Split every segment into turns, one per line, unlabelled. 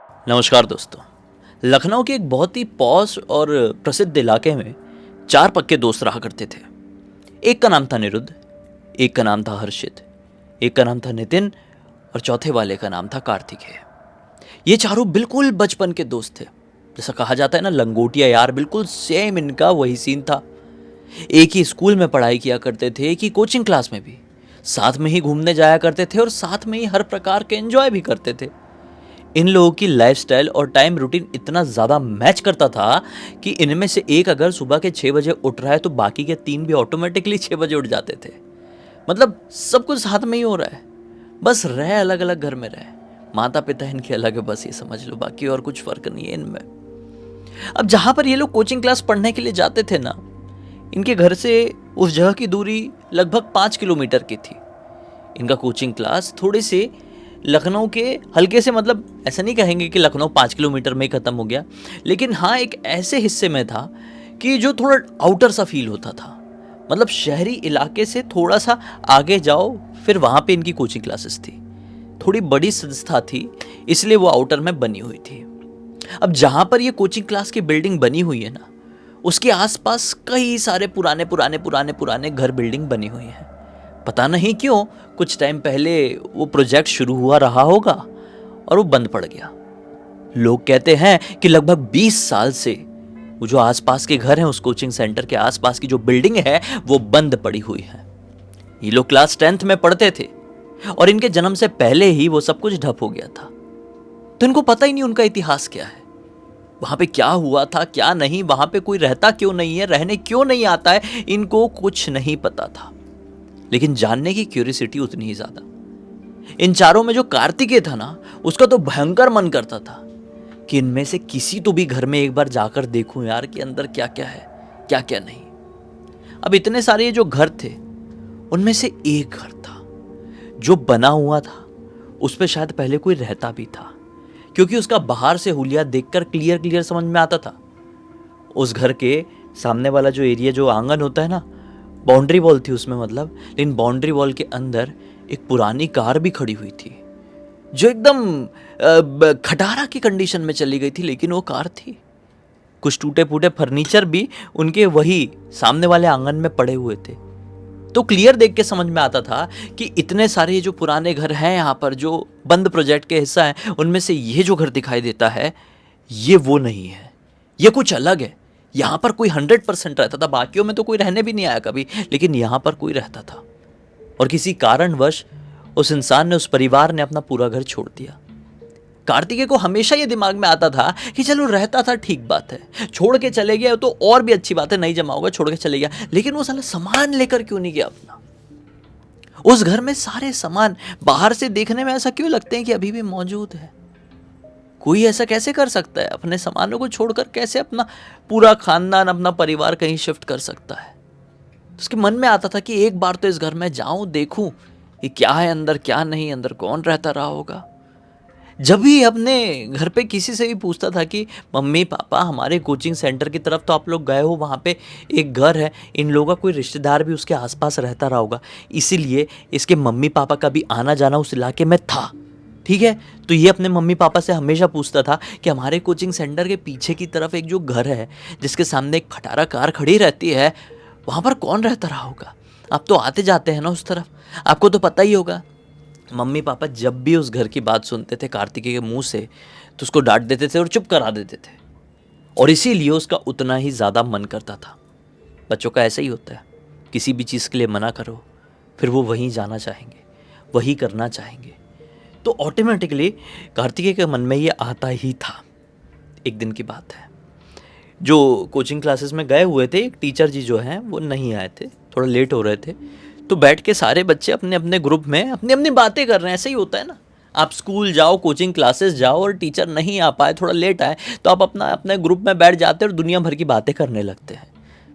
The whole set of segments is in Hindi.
नमस्कार दोस्तों। लखनऊ के एक बहुत ही पॉश और प्रसिद्ध इलाके में चार पक्के दोस्त रहा करते थे। एक का नाम था निरुद्ध, एक का नाम था हर्षित, एक का नाम था नितिन और चौथे वाले का नाम था कार्तिकेय। ये चारों बिल्कुल बचपन के दोस्त थे। जैसा कहा जाता है ना, लंगोटिया यार, बिल्कुल सेम इनका वही सीन था। एक ही स्कूल में पढ़ाई किया करते थे, एक ही कोचिंग क्लास में भी, साथ में ही घूमने जाया करते थे और साथ में ही हर प्रकार के एंजॉय भी करते थे। इन लोगों की लाइफस्टाइल और टाइम रूटीन इतना ज़्यादा मैच करता था कि इनमें से एक अगर सुबह के 6 बजे उठ रहा है तो बाकी के 3 भी ऑटोमेटिकली 6 बजे उठ जाते थे। मतलब सब कुछ साथ में ही हो रहा है, बस रहे अलग अलग घर में रहे। माता पिता इनके अलग है, बस ये समझ लो, बाकी और कुछ फर्क नहीं है इनमें। अब जहाँ पर ये लोग कोचिंग क्लास पढ़ने के लिए जाते थे ना, इनके घर से उस जगह की दूरी लगभग 5 किलोमीटर की थी। इनका कोचिंग क्लास थोड़े से लखनऊ के हल्के से, मतलब ऐसा नहीं कहेंगे कि लखनऊ 5 किलोमीटर में ही ख़त्म हो गया, लेकिन हाँ एक ऐसे हिस्से में था कि जो थोड़ा आउटर सा फील होता था। मतलब शहरी इलाके से थोड़ा सा आगे जाओ फिर वहाँ पे इनकी कोचिंग क्लासेस थी। थोड़ी बड़ी संस्था थी, इसलिए वो आउटर में बनी हुई थी। अब जहाँ पर ये कोचिंग क्लास की बिल्डिंग बनी हुई है ना, उसके आसपास कई सारे पुराने पुराने पुराने पुराने घर बिल्डिंग बनी हुई हैं। पता नहीं क्यों कुछ टाइम पहले वो प्रोजेक्ट शुरू हुआ रहा होगा और वो बंद पड़ गया। लोग कहते हैं कि लगभग 20 साल से वो जो आसपास के घर हैं, उस कोचिंग सेंटर के आसपास की जो बिल्डिंग है वो बंद पड़ी हुई है। ये लोग क्लास 10th में पढ़ते थे और इनके जन्म से पहले ही वो सब कुछ ढप हो गया था। तो इनको पता ही नहीं उनका इतिहास क्या है, वहां पे क्या हुआ था क्या नहीं, वहां पे कोई रहता क्यों नहीं है, रहने क्यों नहीं आता है, इनको कुछ नहीं पता था। लेकिन जानने की क्यूरियोसिटी उतनी ही ज्यादा। इन चारों में जो कार्तिकेय था ना, उसका तो भयंकर मन करता था कि इनमें से किसी तो भी घर में एक बार जाकर देखूं यार कि अंदर क्या क्या है क्या क्या नहीं। अब इतने सारे जो घर थे, उनमें से एक घर था जो बना हुआ था, उस पर शायद पहले कोई रहता भी था, क्योंकि उसका बाहर से हुलिया देखकर क्लियर क्लियर समझ में आता था। उस घर के सामने वाला जो एरिया, जो आंगन होता है ना, बाउंड्री वॉल थी उसमें, मतलब, लेकिन बाउंड्री वॉल के अंदर एक पुरानी कार भी खड़ी हुई थी जो एकदम खटारा की कंडीशन में चली गई थी, लेकिन वो कार थी। कुछ टूटे फूटे फर्नीचर भी उनके वही सामने वाले आंगन में पड़े हुए थे। तो क्लियर देख के समझ में आता था कि इतने सारे जो पुराने घर हैं यहाँ पर, जो बंद प्रोजेक्ट के हिस्सा है, उनमें से ये जो घर दिखाई देता है ये वो नहीं है, ये कुछ अलग है। यहाँ पर कोई 100% रहता था, बाकियों में तो कोई रहने भी नहीं आया कभी, लेकिन यहाँ पर कोई रहता था। और किसी कारणवश उस इंसान ने, उस परिवार ने अपना पूरा घर छोड़ दिया। कार्तिकेय को हमेशा ये दिमाग में आता था कि चलो रहता था, ठीक बात है, छोड़ के चले गया तो और भी अच्छी बात है, नहीं जमा होगा, छोड़ के चले गया, लेकिन वो साला सामान लेकर क्यों नहीं गया अपना। उस घर में सारे सामान बाहर से देखने में ऐसा क्यों लगते हैं कि अभी भी मौजूद है। कोई ऐसा कैसे कर सकता है, अपने सामानों को छोड़कर कैसे अपना पूरा खानदान, अपना परिवार कहीं शिफ्ट कर सकता है। तो उसके मन में आता था कि एक बार तो इस घर में जाऊं, देखूं कि क्या है अंदर क्या नहीं, अंदर कौन रहता रहा होगा। जब भी अपने घर पे किसी से भी पूछता था कि मम्मी पापा हमारे कोचिंग सेंटर की तरफ तो आप लोग गए हो, वहाँ पे एक घर है, इन लोगों का कोई रिश्तेदार भी उसके आसपास रहता रहा होगा, इसीलिए इसके मम्मी पापा का भी आना जाना उस इलाके में था, ठीक है। तो ये अपने मम्मी पापा से हमेशा पूछता था कि हमारे कोचिंग सेंटर के पीछे की तरफ एक जो घर है जिसके सामने एक खटारा कार खड़ी रहती है, वहाँ पर कौन रहता रहा होगा। आप तो आते जाते हैं ना उस तरफ, आपको तो पता ही होगा। मम्मी पापा जब भी उस घर की बात सुनते थे कार्तिकेय के मुंह से, तो उसको डांट देते थे और चुप करा देते थे, और इसीलिए उसका उतना ही ज़्यादा मन करता था। बच्चों का ऐसा ही होता है, किसी भी चीज़ के लिए मना करो फिर वो वहीं जाना चाहेंगे, वही करना चाहेंगे। तो ऑटोमेटिकली कार्तिकेय के मन में ये आता ही था। एक दिन की बात है, जो कोचिंग क्लासेस में गए हुए थे, एक टीचर जी जो हैं वो नहीं आए थे, थोड़ा लेट हो रहे थे। तो बैठ के सारे बच्चे अपने अपने ग्रुप में अपनी अपनी बातें कर रहे हैं। ऐसे ही होता है ना, आप स्कूल जाओ, कोचिंग क्लासेस जाओ और टीचर नहीं आ पाए, थोड़ा लेट आए, तो आप अपना अपने ग्रुप में बैठ जाते हैं और दुनिया भर की बातें करने लगते हैं।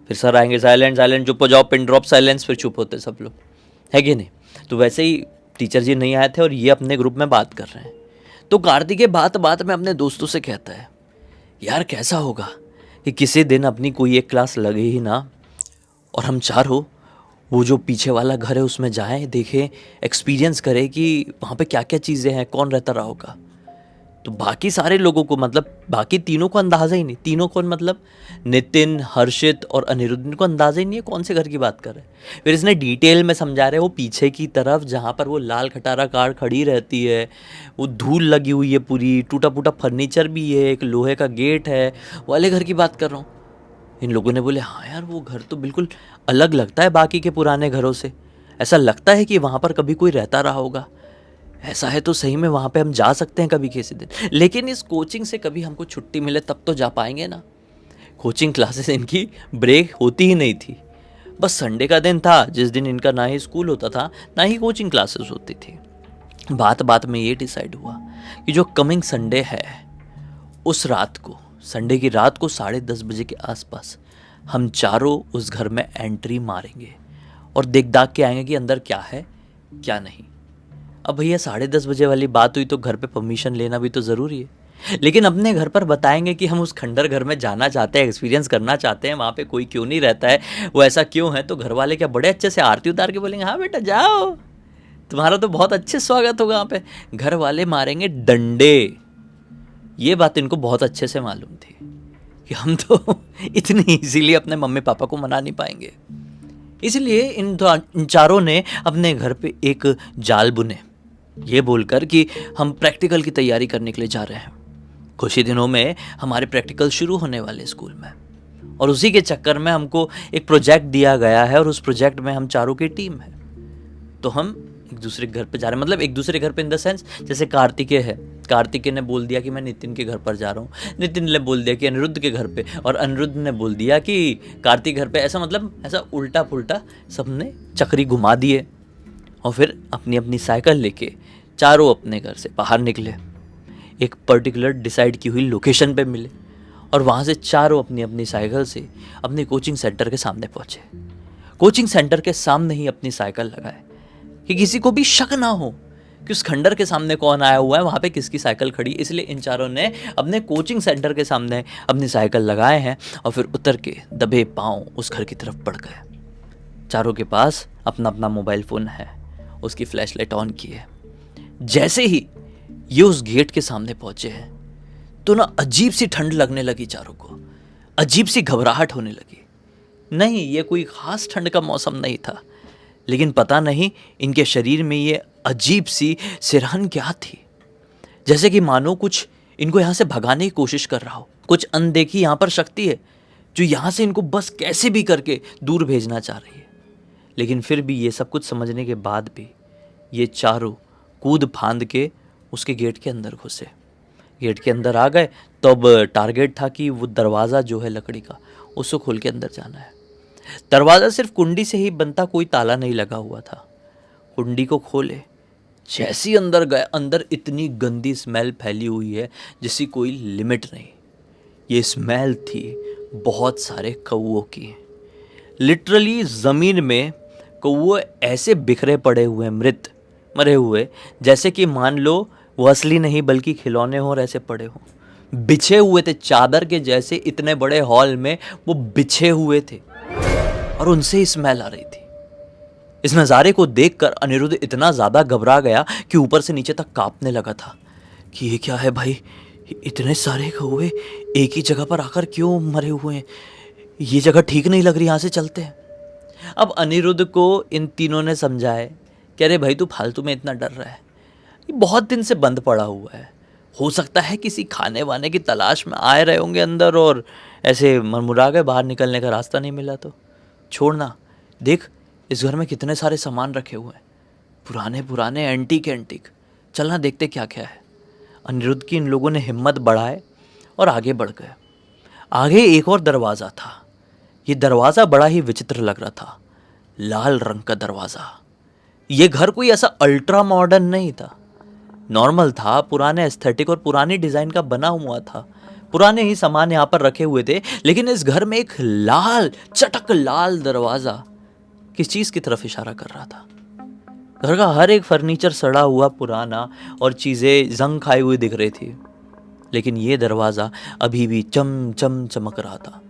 फिर सर आएंगे, साइलेंट साइलेंट, चुप हो जाओ, पिन ड्रॉप साइलेंस, फिर चुप होते सब लोग, है कि नहीं। तो वैसे ही टीचर जी नहीं आए थे और ये अपने ग्रुप में बात कर रहे हैं। तो कार्तिकेय बात बात में अपने दोस्तों से कहता है, यार कैसा होगा कि किसी दिन अपनी कोई एक क्लास लगे ही ना, और हम चारों वो जो पीछे वाला घर है उसमें जाएं, देखें, एक्सपीरियंस करें कि वहाँ पे क्या क्या चीज़ें हैं, कौन रहता रहा होगा। तो बाकी सारे लोगों को, मतलब बाकी तीनों को अंदाज़ा ही नहीं। तीनों कौन, मतलब नितिन, हर्षित और अनिरुद्ध, इनको अंदाज़ा ही नहीं है कौन से घर की बात कर रहे हैं। फिर इसने डिटेल में समझा रहे, वो पीछे की तरफ जहाँ पर वो लाल खटारा कार खड़ी रहती है, वो धूल लगी हुई है पूरी, टूटा फूटा फर्नीचर भी है, एक लोहे का गेट है, वो वाले घर की बात कर रहा हूँ। इन लोगों ने बोले हाँ यार, वो घर तो बिल्कुल अलग लगता है बाकी के पुराने घरों से। ऐसा लगता है कि वहाँ पर कभी कोई रहता रहा होगा। ऐसा है तो सही में वहाँ पे हम जा सकते हैं कभी किसी दिन, लेकिन इस कोचिंग से कभी हमको छुट्टी मिले तब तो जा पाएंगे ना। कोचिंग क्लासेस इनकी ब्रेक होती ही नहीं थी। बस संडे का दिन था जिस दिन इनका ना ही स्कूल होता था ना ही कोचिंग क्लासेस होती थी। बात बात में ये डिसाइड हुआ कि जो कमिंग संडे है, उस रात को, संडे की रात को 10:30 बजे के आसपास हम चारों उस घर में एंट्री मारेंगे और देख दाख के आएंगे कि अंदर क्या है क्या नहीं। अब भैया 10:30 बजे वाली बात हुई तो घर पे परमिशन लेना भी तो ज़रूरी है, लेकिन अपने घर पर बताएंगे कि हम उस खंडर घर में जाना चाहते हैं, एक्सपीरियंस करना चाहते हैं, वहाँ पे कोई क्यों नहीं रहता है, वो ऐसा क्यों है। तो घर वाले क्या बड़े अच्छे से आरती उतार के बोलेंगे हाँ बेटा जाओ, तुम्हारा तो बहुत अच्छे स्वागत होगा वहाँ पे। घर वाले मारेंगे डंडे। ये बात इनको बहुत अच्छे से मालूम थी कि हम तो इतनी इजीली अपने मम्मी पापा को मना नहीं पाएंगे। इसलिए इन चारों ने अपने घर पे एक जाल बुने, ये बोलकर कि हम प्रैक्टिकल की तैयारी करने के लिए जा रहे हैं। कुछ ही दिनों में हमारे प्रैक्टिकल शुरू होने वाले स्कूल में, और उसी के चक्कर में हमको एक प्रोजेक्ट दिया गया है और उस प्रोजेक्ट में हम चारों की टीम है। तो हम एक दूसरे के घर पे जा रहे हैं, मतलब एक दूसरे घर पे इन द सेंस, जैसे कार्तिकेय है, कार्तिकेय ने बोल दिया कि मैं नितिन के घर पर जा रहा हूँ, नितिन ने बोल दिया कि अनिरुद्ध के घर पे, और अनिरुद्ध ने बोल दिया कि कार्तिक घर पे। ऐसा मतलब ऐसा उल्टा पुल्टा सबने चक्री घुमा दिए और फिर अपनी अपनी साइकिल लेके चारों अपने घर से बाहर निकले। एक पर्टिकुलर डिसाइड की हुई लोकेशन पे मिले और वहाँ से चारों अपनी अपनी साइकिल से अपने कोचिंग सेंटर के सामने पहुँचे। कोचिंग सेंटर के सामने ही अपनी साइकिल लगाए कि किसी को भी शक ना हो कि उस खंडर के सामने कौन आया हुआ है, वहाँ पे किसकी साइकिल खड़ी। इसलिए इन चारों ने अपने कोचिंग सेंटर के सामने अपनी साइकिल लगाए हैं और फिर उतर के दबे पाँव उस घर की तरफ बढ़ गए। चारों के पास अपना अपना मोबाइल फ़ोन है, उसकी फ्लैश लाइट ऑन की है। जैसे ही ये उस गेट के सामने पहुंचे हैं तो ना अजीब सी ठंड लगने लगी चारों को, अजीब सी घबराहट होने लगी। नहीं, ये कोई खास ठंड का मौसम नहीं था, लेकिन पता नहीं इनके शरीर में ये अजीब सी सिरहन क्या थी, जैसे कि मानो कुछ इनको यहाँ से भगाने की कोशिश कर रहा हो। कुछ अनदेखी यहाँ पर शक्ति है जो यहाँ से इनको बस कैसे भी करके दूर भेजना चाह रही है। लेकिन फिर भी ये सब कुछ समझने के बाद भी ये चारों कूद फांद के उसके गेट के अंदर घुसे। गेट के अंदर आ गए तो अब टारगेट था कि वो दरवाज़ा जो है लकड़ी का, उसको खोल के अंदर जाना है। दरवाज़ा सिर्फ कुंडी से ही बनता, कोई ताला नहीं लगा हुआ था। कुंडी को खोले, जैसे ही अंदर गए, अंदर इतनी गंदी स्मेल फैली हुई है जिसकी कोई लिमिट नहीं। ये स्मेल थी बहुत सारे कौवों की। लिटरली ज़मीन में कौवे ऐसे बिखरे पड़े हुए, मृत मरे हुए, जैसे कि मान लो वो असली नहीं बल्कि खिलौने हो और ऐसे पड़े हों। बिछे हुए थे चादर के जैसे, इतने बड़े हॉल में वो बिछे हुए थे और उनसे ही स्मेल आ रही थी। इस नज़ारे को देखकर अनिरुद्ध इतना ज़्यादा घबरा गया कि ऊपर से नीचे तक कांपने लगा था कि ये क्या है भाई, इतने सारे कौवे एक ही जगह पर आकर क्यों मरे हुए हैं, ये जगह ठीक नहीं लग रही, यहाँ से चलते हैं। अब अनिरुद्ध को इन तीनों ने समझाए कि अरे भाई तू फालतू में इतना डर रहा है, ये बहुत दिन से बंद पड़ा हुआ है, हो सकता है किसी खाने वाने की तलाश में आए रहे होंगे अंदर और ऐसे मरमुरा गए, बाहर निकलने का रास्ता नहीं मिला तो छोड़ना। देख इस घर में कितने सारे सामान रखे हुए हैं, पुराने पुराने एंटीक, चलना देखते क्या क्या है। अनिरुद्ध की इन लोगों ने हिम्मत बढ़ाए और आगे बढ़ गए। आगे एक और दरवाज़ा था। ये दरवाज़ा बड़ा ही विचित्र लग रहा था, लाल रंग का दरवाज़ा। ये घर कोई ऐसा अल्ट्रा मॉडर्न नहीं था, नॉर्मल था, पुराने एस्थेटिक और पुरानी डिज़ाइन का बना हुआ था। पुराने ही सामान यहाँ पर रखे हुए थे, लेकिन इस घर में एक लाल, चटक लाल दरवाज़ा किस चीज़ की तरफ इशारा कर रहा था। घर का हर एक फर्नीचर सड़ा हुआ, पुराना और चीज़ें जंग खाई हुई दिख रही थी, लेकिन ये दरवाज़ा अभी भी चम चम चमक रहा था,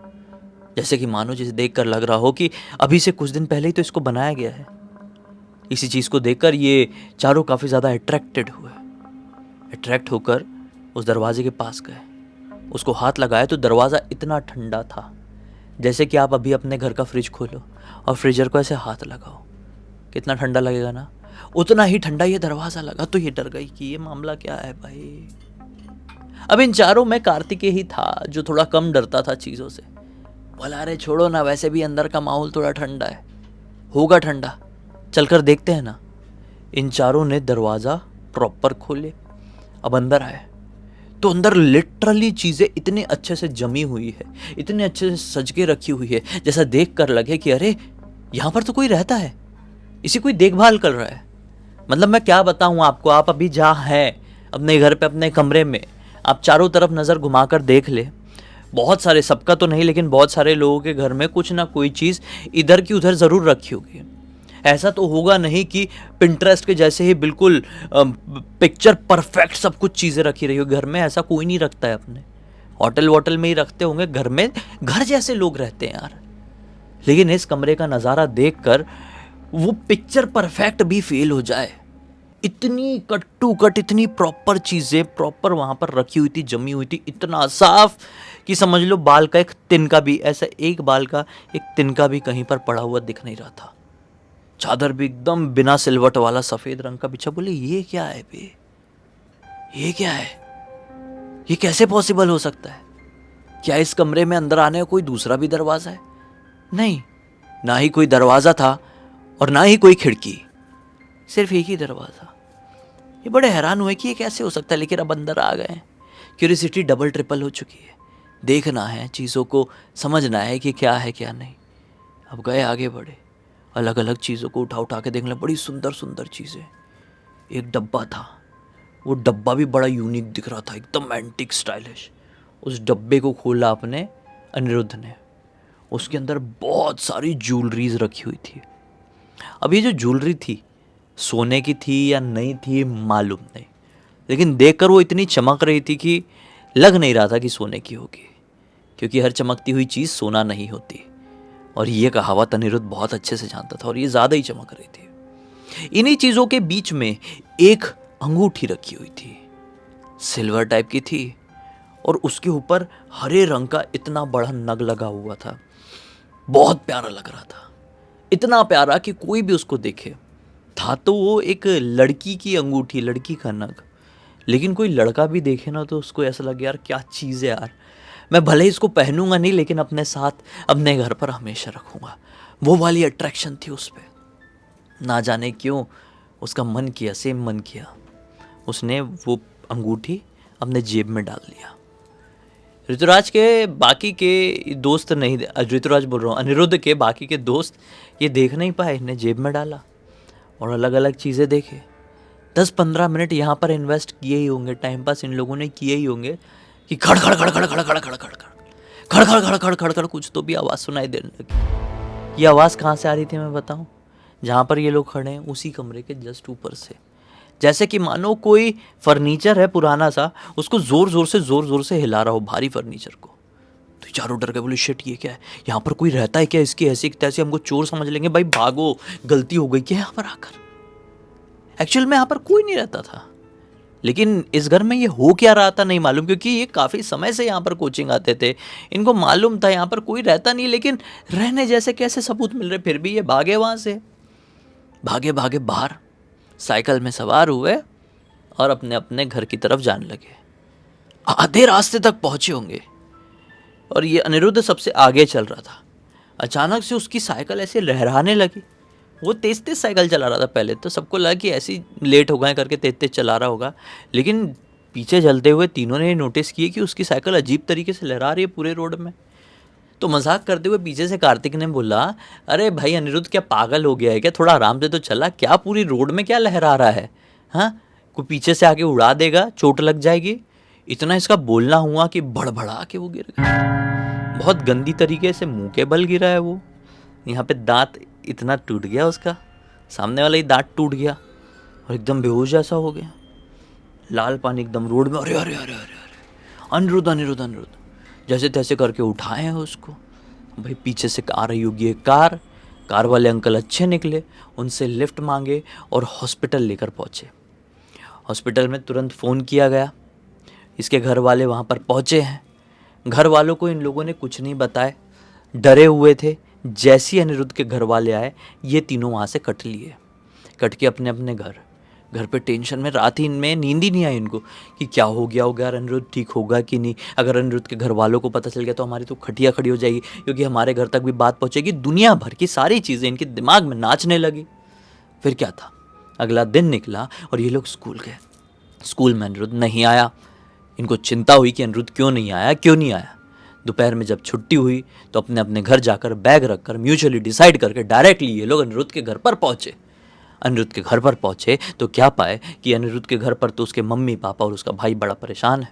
जैसे कि मानो जिसे देखकर लग रहा हो कि अभी से कुछ दिन पहले ही तो इसको बनाया गया है। इसी चीज़ को देखकर ये चारों काफ़ी ज़्यादा अट्रैक्ट होकर उस दरवाजे के पास गए, उसको हाथ लगाया तो दरवाज़ा इतना ठंडा था, जैसे कि आप अभी अपने घर का फ्रिज खोलो और फ्रीजर को ऐसे हाथ लगाओ, कितना ठंडा लगेगा ना, उतना ही ठंडा ये दरवाज़ा लगा। तो ये डर गई कि ये मामला क्या है भाई। अब इन चारों में कार्तिकेय ही था जो थोड़ा कम डरता था चीज़ों से। बोला अरे छोड़ो ना, वैसे भी अंदर का माहौल थोड़ा ठंडा है, होगा ठंडा, चलकर देखते हैं ना। इन चारों ने दरवाज़ा प्रॉपर खोले। अब अंदर आए तो अंदर लिटरली चीज़ें इतने अच्छे से जमी हुई है, इतने अच्छे से सज के रखी हुई है, जैसा देख कर लगे कि अरे यहाँ पर तो कोई रहता है, इसी कोई देखभाल कर रहा है। मतलब मैं क्या बताऊँ आपको, आप अभी जहाँ हैं अपने घर पे अपने कमरे में, आप चारों तरफ नज़र घुमाकर देख ले, बहुत सारे, सबका तो नहीं लेकिन बहुत सारे लोगों के घर में कुछ ना कोई चीज़ इधर की उधर ज़रूर रखी होगी। ऐसा तो होगा नहीं कि पिंटरेस्ट के जैसे ही बिल्कुल पिक्चर परफेक्ट सब कुछ चीज़ें रखी रही हो घर में, ऐसा कोई नहीं रखता है। अपने होटल वोटल में ही रखते होंगे, घर में घर जैसे लोग रहते हैं यार। लेकिन इस कमरे का नज़ारा देखकर वो पिक्चर परफेक्ट भी फेल हो जाए। इतनी कट टू कट, इतनी प्रॉपर चीज़ें प्रॉपर वहाँ पर रखी हुई थी, जमी हुई थी, इतना साफ कि समझ लो बाल का एक तिनका भी, ऐसा एक बाल का एक तिनका भी कहीं पर पड़ा हुआ दिख नहीं रहा था। चादर भी एकदम बिना सिलवट वाला सफ़ेद रंग का बिछा। बोले ये क्या है बे, ये क्या है, ये कैसे पॉसिबल हो सकता है? क्या इस कमरे में अंदर आने का कोई दूसरा भी दरवाज़ा है? नहीं, ना ही कोई दरवाज़ा था और ना ही कोई खिड़की, सिर्फ एक ही दरवाज़ा। ये बड़े हैरान हुए कि ये कैसे हो सकता है, लेकिन अब अंदर आ गए। क्यूरियोसिटी डबल ट्रिपल हो चुकी है, देखना है चीज़ों को, समझना है कि क्या है क्या नहीं। अब गए, आगे बढ़े, अलग अलग चीज़ों को उठा उठा के देखने, बड़ी सुंदर सुंदर चीज़ें। एक डब्बा था, वो डब्बा भी बड़ा यूनिक दिख रहा था, एकदम एंटिक स्टाइलिश। उस डब्बे को खोला अपने अनिरुद्ध ने, उसके अंदर बहुत सारी ज्वेलरीज रखी हुई थी। अब ये जो ज्वेलरी थी सोने की थी या नहीं थी मालूम नहीं, लेकिन देखकर वो इतनी चमक रही थी कि लग नहीं रहा था कि सोने की होगी, क्योंकि हर चमकती हुई चीज़ सोना नहीं होती। और ये कहावत अनिरुद्ध बहुत अच्छे से जानता था, और ये ज़्यादा ही चमक रही थी। इन्हीं चीज़ों के बीच में एक अंगूठी रखी हुई थी, सिल्वर टाइप की थी, और उसके ऊपर हरे रंग का इतना बड़ा नग लगा हुआ था। बहुत प्यारा लग रहा था, इतना प्यारा कि कोई भी उसको देखे। था तो वो एक लड़की की अंगूठी, लड़की का नग, लेकिन कोई लड़का भी देखे ना तो उसको ऐसा लगे यार क्या चीज़ है यार, मैं भले ही इसको पहनूंगा नहीं लेकिन अपने साथ अपने घर पर हमेशा रखूंगा। वो वाली अट्रैक्शन थी उस पर। ना जाने क्यों उसका मन किया, सेम मन किया, उसने वो अंगूठी अपने जेब में डाल लिया। ऋतुराज के बाकी के दोस्त नहीं, ऋतुराज बोल रहा हूँ, अनिरुद्ध के बाकी के दोस्त ये देख नहीं पाए, इन्हें जेब में डाला और अलग अलग चीज़ें देखे। 10-15 मिनट यहाँ पर इन्वेस्ट किए ही होंगे, टाइम पास इन लोगों ने किए ही होंगे कि खड़ खड़ खड़ खड़ खड़ खड़ खड़ खड़ खड़ खड़ खड़ खड़ खड़ खड़ खड़ कुछ तो भी आवाज़ सुनाई देने लगी। ये आवाज़ कहाँ से आ रही थी मैं बताऊँ? जहाँ पर ये लोग खड़े हैं उसी कमरे के जस्ट ऊपर से। जैसे कि मानो कोई फर्नीचर है पुराना सा, उसको ज़ोर ज़ोर से हिला रहा हो, भारी फर्नीचर को। तो चारों डर गए, बोले शिट ये क्या है, यहाँ पर कोई रहता है क्या, इसकी ऐसी तैसी हमको चोर समझ लेंगे, भाई भागो, गलती हो गई क्या यहाँ पर आकर। एक्चुअल में यहाँ पर कोई नहीं रहता था, लेकिन इस घर में ये हो क्या रहा था नहीं मालूम, क्योंकि ये काफ़ी समय से यहाँ पर कोचिंग आते थे, इनको मालूम था यहाँ पर कोई रहता नहीं, लेकिन रहने जैसे कैसे सबूत मिल रहे, फिर भी ये भागे वहाँ से। भागे भागे बाहर साइकिल में सवार हुए और अपने अपने घर की तरफ जाने लगे। आधे रास्ते तक पहुँचे होंगे और ये अनिरुद्ध सबसे आगे चल रहा था। अचानक से उसकी साइकिल ऐसे लहराने लगी। वो तेज तेज साइकिल चला रहा था, पहले तो सबको लगा कि ऐसी लेट हो गए करके तेज तेज चला रहा होगा, लेकिन पीछे चलते हुए तीनों ने नोटिस किए कि उसकी साइकिल अजीब तरीके से लहरा रही है पूरे रोड में। तो मजाक करते हुए पीछे से कार्तिक ने बोला, अरे भाई अनिरुद्ध क्या पागल हो गया है क्या, थोड़ा आराम से तो चला, क्या पूरी रोड में क्या लहरा रहा है, हाँ कोई पीछे से आके उड़ा देगा, चोट लग जाएगी। इतना इसका बोलना हुआ कि भड़बड़ा के वो गिर गया। बहुत गंदी तरीके से मुंह के बल गिरा है वो। यहाँ पे दांत इतना टूट गया उसका, सामने वाला ही दांत टूट गया और एकदम बेहोश जैसा हो गया। लाल पानी एकदम रोड में, अरे अरे अरे अरे अरे अनिरुद्ध अनिरुद्ध अनिरुद्ध, जैसे तैसे करके उठाए हैं उसको। भाई पीछे से आ रही होगी एक कार वाले अंकल अच्छे निकले, उनसे लिफ्ट मांगे और हॉस्पिटल लेकर पहुँचे। हॉस्पिटल में तुरंत फ़ोन किया गया, इसके घर वाले वहाँ पर पहुँचे हैं। घर वालों को इन लोगों ने कुछ नहीं बताया, डरे हुए थे। जैसे ही अनिरुद्ध के घर वाले आए, ये तीनों वहाँ से कट लिए, कट के अपने अपने घर पे टेंशन में। रात ही इनमें नींद ही नहीं आई इनको कि क्या हो गया होगा, अनिरुद्ध ठीक होगा कि नहीं। अगर अनिरुद्ध के घर वालों को पता चल गया तो हमारी तो खटिया खड़ी हो जाएगी, क्योंकि हमारे घर तक भी बात पहुंचेगी। दुनिया भर की सारी चीज़ें इनके दिमाग में नाचने लगी। फिर क्या था, अगला दिन निकला और ये लोग स्कूल गए। स्कूल में अनिरुद्ध नहीं आया। इनको चिंता हुई कि अनिरुद्ध क्यों नहीं आया। दोपहर में जब छुट्टी हुई तो अपने अपने घर जाकर बैग रखकर म्यूचुअली डिसाइड करके डायरेक्टली ये लोग अनिरुद्ध के घर पर पहुंचे। अनिरुद्ध के घर पर पहुंचे तो क्या पाए कि अनिरुद्ध के घर पर तो उसके मम्मी पापा और उसका भाई बड़ा परेशान है।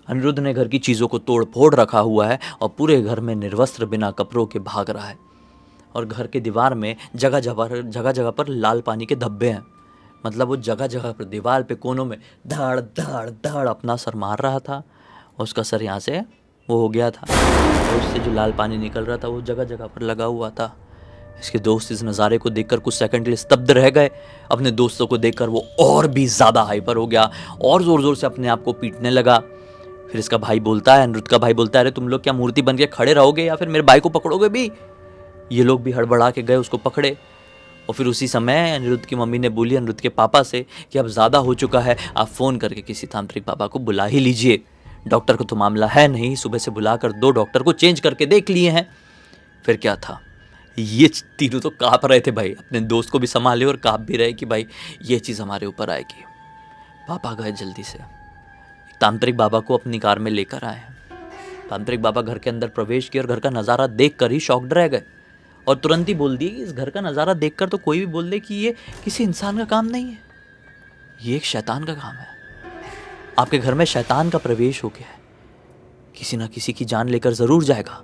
अनिरुद्ध ने घर की चीज़ों को तोड़ फोड़ रखा हुआ है और पूरे घर में निर्वस्त्र बिना कपड़ों के भाग रहा है। और घर के दीवार में जगह जगह पर लाल पानी के धब्बे हैं। मतलब वो जगह जगह पर दीवार पे कोनों में धड़ धड़ धड़ अपना सर मार रहा था। और उसका सर यहाँ से वो हो गया था, और उससे जो लाल पानी निकल रहा था वो जगह जगह पर लगा हुआ था। इसके दोस्त इस नज़ारे को देखकर कुछ सेकंड के लिए स्तब्ध रह गए। अपने दोस्तों को देखकर वो और भी ज़्यादा हाइपर हो गया और ज़ोर ज़ोर से अपने आप को पीटने लगा। फिर इसका भाई बोलता है, अनिरुद्ध का भाई बोलता है, अरे तुम लोग क्या मूर्ति बन के खड़े रहोगे या फिर मेरे भाई को पकड़ोगे भी। ये लोग भी हड़बड़ा के गए, उसको पकड़े। और फिर उसी समय अनिरुद्ध की मम्मी ने बोली अनिरुद्ध के पापा से कि अब ज़्यादा हो चुका है, आप फ़ोन करके किसी तांत्रिक बाबा को बुला ही लीजिए। डॉक्टर को तो मामला है नहीं, सुबह से बुलाकर 2 डॉक्टर को चेंज करके देख लिए हैं। फिर क्या था, ये तीनों तो काँप रहे थे भाई, अपने दोस्त को भी संभाले और काँप भी रहे कि भाई ये चीज़ हमारे ऊपर आएगी। पापा गए जल्दी से तांत्रिक बाबा को अपनी कार में लेकर आए। तांत्रिक बाबा घर के अंदर प्रवेश किए और घर का नज़ारा देखकर ही शॉक्ड रह गए और तुरंत ही बोल दिए कि इस घर का नज़ारा देखकर तो कोई भी बोल दे कि ये किसी इंसान का काम नहीं है, ये एक शैतान का काम है। आपके घर में शैतान का प्रवेश हो गया है, किसी ना किसी की जान लेकर ज़रूर जाएगा।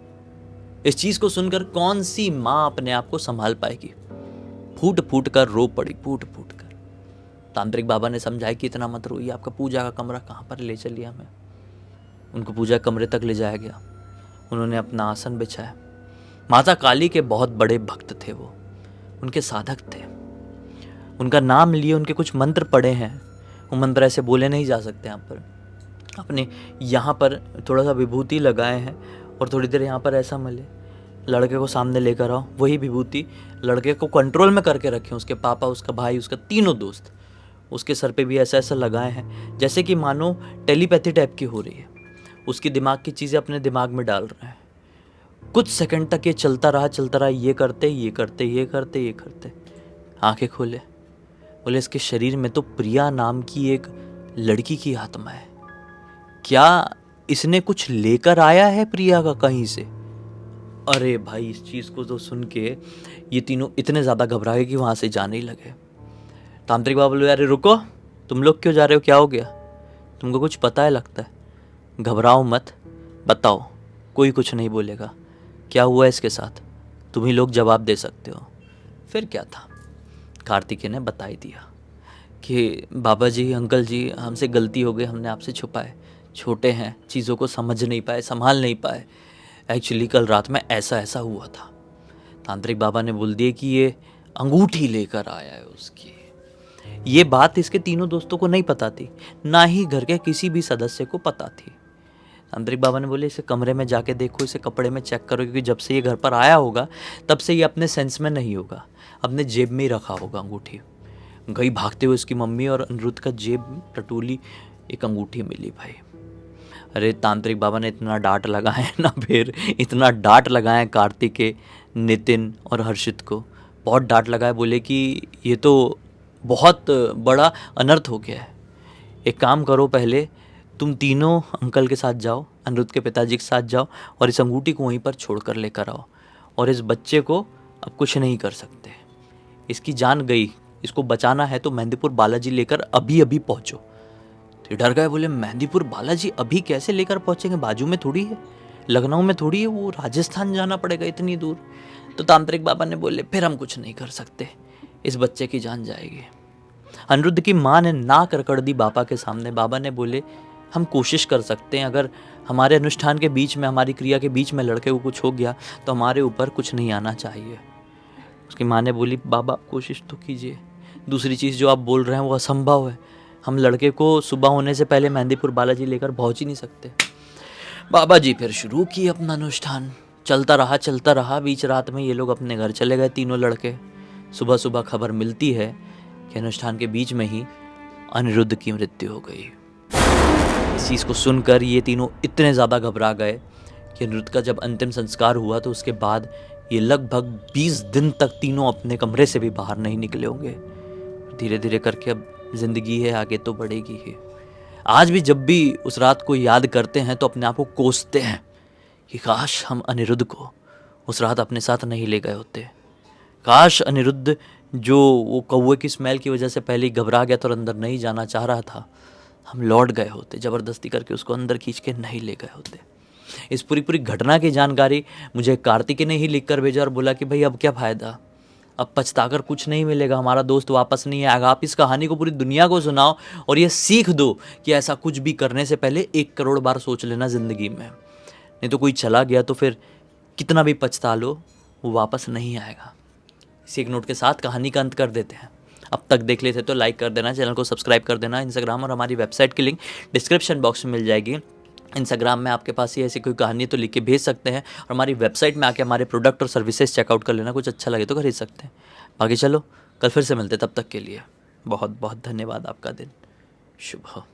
इस चीज़ को सुनकर कौन सी माँ अपने आप को संभाल पाएगी। फूट फूट कर रो पड़ी, फूट फूट कर। तांत्रिक बाबा ने समझाया कि इतना मत रोइए, आपका पूजा का कमरा कहाँ पर, ले चलिए हमें। उनको पूजा कमरे तक ले जाया गया। उन्होंने अपना आसन बिछाया। माता काली के बहुत बड़े भक्त थे वो, उनके साधक थे। उनका नाम लिए, उनके कुछ मंत्र पढ़े हैं। वो मंत्र ऐसे बोले नहीं जा सकते यहाँ पर। अपने यहाँ पर थोड़ा सा विभूति लगाए हैं और थोड़ी देर यहाँ पर ऐसा मले, लड़के को सामने लेकर आओ, वही विभूति लड़के को कंट्रोल में करके रखें। उसके पापा, उसका भाई, उसका तीनों दोस्त उसके सर पे भी ऐसा ऐसा लगाए हैं, जैसे कि मानो टेलीपैथी टाइप की हो रही है। उसकी दिमाग की चीज़ें अपने दिमाग में डाल रहे हैं। कुछ सेकंड तक ये चलता रहा, ये करते। आंखें खोले, बोले इसके शरीर में तो प्रिया नाम की एक लड़की की आत्मा है। क्या इसने कुछ लेकर आया है प्रिया का कहीं से? अरे भाई, इस चीज़ को तो सुन के ये तीनों इतने ज़्यादा घबराए कि वहाँ से जाने ही लगे। तांत्रिक बाबा बोले, अरे रुको, तुम लोग क्यों जा रहे हो, क्या हो गया? तुमको कुछ पता है लगता है, घबराओ मत, बताओ। कोई कुछ नहीं बोलेगा, क्या हुआ इसके साथ, तुम ही लोग जवाब दे सकते हो। फिर क्या था, कार्तिकेय ने बता ही दिया कि बाबा जी, अंकल जी, हमसे गलती हो गई, हमने आपसे छुपाए, छोटे हैं, चीज़ों को समझ नहीं पाए, संभाल नहीं पाए। एक्चुअली कल रात में ऐसा ऐसा हुआ था। तांत्रिक बाबा ने बोल दिया कि ये अंगूठी लेकर आया है उसकी। ये बात इसके तीनों दोस्तों को नहीं पता थी, ना ही घर के किसी भी सदस्य को पता थी। तांत्रिक बाबा ने बोले, इसे कमरे में जाके देखो, इसे कपड़े में चेक करो, क्योंकि जब से ये घर पर आया होगा तब से ये अपने सेंस में नहीं होगा, अपने जेब में ही रखा होगा अंगूठी। गई भागते हुए उसकी मम्मी और अनिरुद्ध का जेब में टटोली, एक अंगूठी मिली भाई। अरे तांत्रिक बाबा ने इतना डांट लगाया ना, फिर इतना डांट लगाया कार्तिकेय, नितिन और हर्षित को, बहुत डांट लगाया। बोले कि ये तो बहुत बड़ा अनर्थ हो गया है। एक काम करो, पहले तुम तीनों अंकल के साथ जाओ, अनिरुद्ध के पिताजी के साथ जाओ और इस अंगूठी को वहीं पर छोड़ कर लेकर आओ। और इस बच्चे को अब कुछ नहीं कर सकते, इसकी जान गई, इसको बचाना है तो मेहंदीपुर बालाजी लेकर अभी अभी पहुँचो। तो डर गए, बोले मेहंदीपुर बालाजी अभी कैसे लेकर पहुँचेंगे, बाजू में थोड़ी है, लखनऊ में थोड़ी है, वो राजस्थान जाना पड़ेगा इतनी दूर। तो तांत्रिक बाबा ने बोले, फिर हम कुछ नहीं कर सकते, इस बच्चे की जान जाएगी। अनिरुद्ध की माँ ने नाक रगड़ दी बाबा के सामने। बाबा ने बोले, हम कोशिश कर सकते हैं, अगर हमारे अनुष्ठान के बीच में, हमारी क्रिया के बीच में लड़के को कुछ हो गया तो हमारे ऊपर कुछ नहीं आना चाहिए। उसकी माँ ने बोली, बाबा कोशिश तो कीजिए, दूसरी चीज़ जो आप बोल रहे हैं वो असंभव है, हम लड़के को सुबह होने से पहले मेहंदीपुर बालाजी लेकर पहुंच ही नहीं सकते। बाबा जी फिर शुरू किए अपना अनुष्ठान। चलता रहा, बीच रात में ये लोग अपने घर चले गए तीनों लड़के। सुबह सुबह खबर मिलती है कि अनुष्ठान के बीच में ही अनिरुद्ध की मृत्यु हो गई। इस चीज़ को सुनकर ये तीनों इतने ज़्यादा घबरा गए कि अनिरुद्ध का जब अंतिम संस्कार हुआ तो उसके बाद ये लगभग 20 दिन तक तीनों अपने कमरे से भी बाहर नहीं निकले होंगे। धीरे धीरे करके अब जिंदगी है, आगे तो बढ़ेगी ही। आज भी जब भी उस रात को याद करते हैं तो अपने आप को कोसते हैं कि काश हम अनिरुद्ध को उस रात अपने साथ नहीं ले गए होते। काश अनिरुद्ध जो वो कौवे की स्मेल की वजह से पहले ही घबरा गया था और अंदर नहीं जाना चाह रहा था, हम लौट गए होते, ज़बरदस्ती करके उसको अंदर खींच के नहीं ले गए होते। इस पूरी घटना की जानकारी मुझे कार्तिकेय ने ही लिख कर भेजा और बोला कि भाई अब क्या फ़ायदा, अब पछताकर कुछ नहीं मिलेगा, हमारा दोस्त वापस नहीं आएगा। आप इस कहानी को पूरी दुनिया को सुनाओ और ये सीख दो कि ऐसा कुछ भी करने से पहले 1 करोड़ बार सोच लेना ज़िंदगी में, नहीं तो कोई चला गया तो फिर कितना भी पछता लो वो वापस नहीं आएगा। इसी एक नोट के साथ कहानी का अंत कर देते हैं। अब तक देख लेते तो लाइक कर देना, चैनल को सब्सक्राइब कर देना। इंस्टाग्राम और हमारी वेबसाइट की लिंक डिस्क्रिप्शन बॉक्स में मिल जाएगी। इंस्टाग्राम में आपके पास ही ऐसी कोई कहानी तो लिख के भेज सकते हैं और हमारी वेबसाइट में आके हमारे प्रोडक्ट और सर्विसेज चेकआउट कर लेना, कुछ अच्छा लगे तो खरीद सकते हैं। बाकी चलो कल फिर से मिलते, तब तक के लिए बहुत बहुत धन्यवाद। आपका दिन शुभ हो।